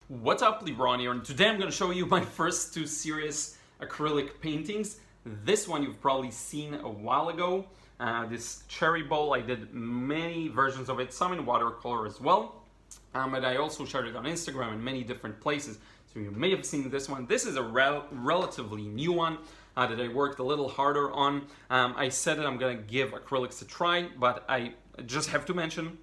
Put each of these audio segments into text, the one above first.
What's up, Liron here, and today I'm going to show you my first two serious acrylic paintings. This one you've probably seen a while ago. This cherry bowl, I did many versions of it, some in watercolor as well. But I also shared it on Instagram and many different places. So you may have seen this one. This is a relatively new one that I worked a little harder on. I said that I'm going to give acrylics a try, but I just have to mention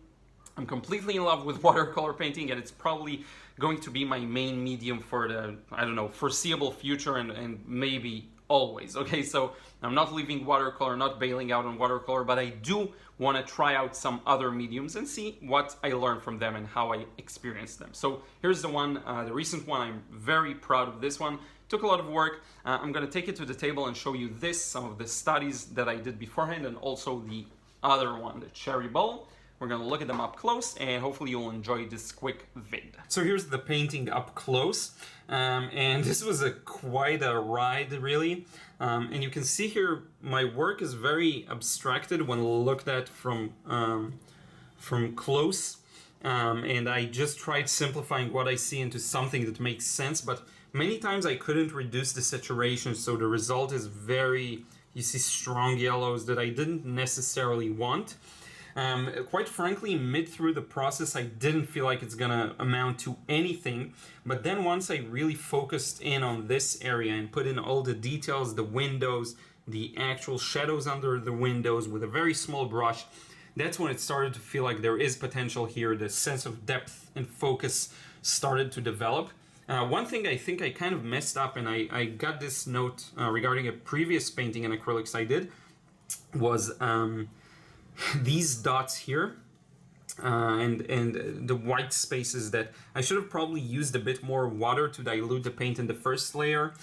I'm completely in love with watercolor painting, and it's probably going to be my main medium for the, I don't know, foreseeable future and maybe always. Okay, so I'm not leaving watercolor, not bailing out on watercolor, but I do want to try out some other mediums and see what I learned from them and how I experienced them. So here's the one, the recent one. I'm very proud of this one. Took a lot of work. I'm going to take it to the table and show you this, some of the studies that I did beforehand, and also the other one, the cherry bowl. We're going to look at them up close, and hopefully you'll enjoy this quick vid. So here's the painting up close, and this was quite a ride, really. And you can see here my work is very abstracted when looked at from close, and I just tried simplifying what I see into something that makes sense, but many times I couldn't reduce the saturation, so the result is very, you see strong yellows that I didn't necessarily want. Quite frankly, mid through the process, I didn't feel like it's gonna amount to anything. But then once I really focused in on this area and put in all the details, the windows, the actual shadows under the windows with a very small brush, that's when it started to feel like there is potential here. The sense of depth and focus started to develop. One thing I think I kind of messed up, and I got this note regarding a previous painting in acrylics I did, was these dots here and the white spaces that I should have probably used a bit more water to dilute the paint in the first layer,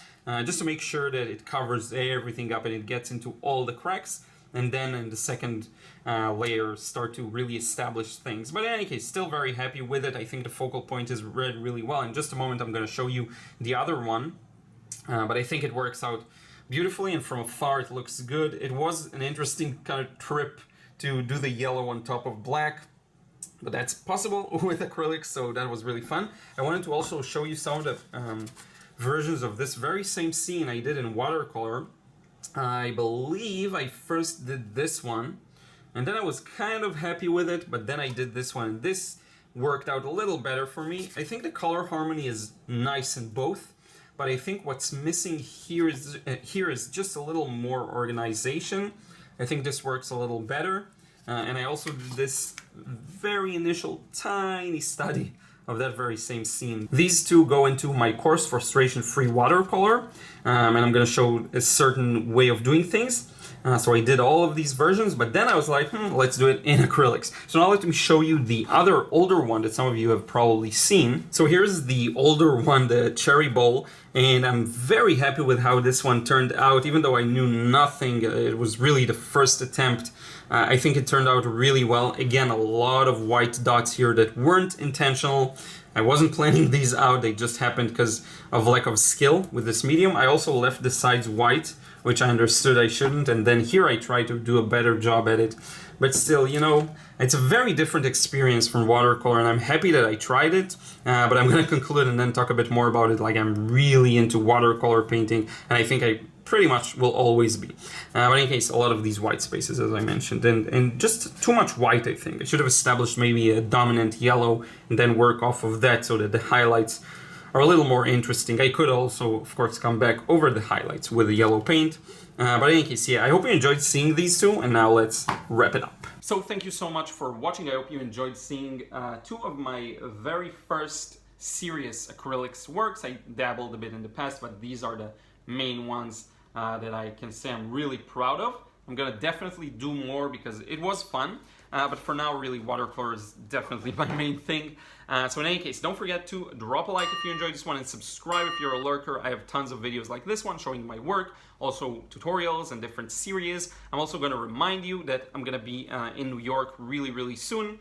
just to make sure that it covers everything up and it gets into all the cracks, and then in the second layer start to really establish things. But in any case, still very happy with it. I think the focal point is read really well. In just a moment I'm going to show you the other one, but I think it works out beautifully, and from afar it looks good. It was an interesting kind of trip to do the yellow on top of black, but that's possible with acrylics, so that was really fun. I wanted to also show you some of the versions of this very same scene I did in watercolor. I believe I first did this one, and then I was kind of happy with it, but then I did this one, and this worked out a little better for me. I think the color harmony is nice in both, but I think what's missing here is just a little more organization. I think this works a little better, and I also did this very initial tiny study of that very same scene. These two go into my course, Frustration-Free Watercolor, and I'm going to show a certain way of doing things. So I did all of these versions, but then I was like, let's do it in acrylics. So now let me show you the other older one that some of you have probably seen. So here's the older one, the cherry bowl, and I'm very happy with how this one turned out. Even though I knew nothing, it was really the first attempt. I think it turned out really well. Again, a lot of white dots here that weren't intentional. I wasn't planning these out, they just happened because of lack of skill with this medium. I also left the sides white, which I understood I shouldn't, and then here I try to do a better job at it. But still, you know, it's a very different experience from watercolor, and I'm happy that I tried it, but I'm going to conclude and then talk a bit more about it. Like, I'm really into watercolor painting, and I think I pretty much will always be. But in any case, a lot of these white spaces, as I mentioned, and just too much white, I think. I should have established maybe a dominant yellow and then work off of that so that the highlights are a little more interesting. I could also, of course, come back over the highlights with the yellow paint. But in any case, yeah, I hope you enjoyed seeing these two, and now let's wrap it up. So thank you so much for watching. I hope you enjoyed seeing two of my very first serious acrylics works. I dabbled a bit in the past, but these are the main ones that I can say I'm really proud of. I'm gonna definitely do more because it was fun, but for now, really, watercolor is definitely my main thing. So in any case, don't forget to drop a like if you enjoyed this one and subscribe if you're a lurker. I have tons of videos like this one showing my work, also tutorials and different series. I'm also gonna remind you that I'm gonna be in New York really soon.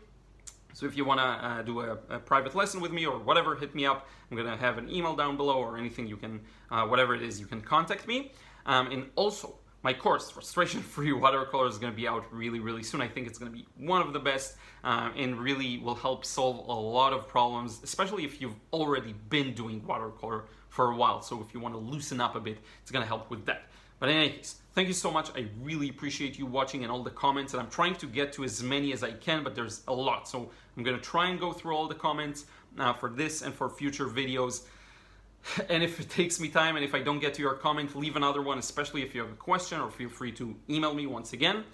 So if you want to do a private lesson with me or whatever, hit me up. I'm going to have an email down below, or anything you can, whatever it is, you can contact me. And also, my course, Frustration-Free Watercolor, is going to be out really, really soon. I think it's going to be one of the best and really will help solve a lot of problems, especially if you've already been doing watercolor for a while. So if you want to loosen up a bit, it's going to help with that. But in any case, thank you so much. I really appreciate you watching and all the comments, and I'm trying to get to as many as I can, but there's a lot. So I'm going to try and go through all the comments for this and for future videos. And if it takes me time and if I don't get to your comment, leave another one, especially if you have a question, or feel free to email me once again.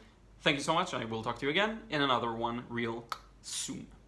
Thank you so much, and I will talk to you again in another one real soon.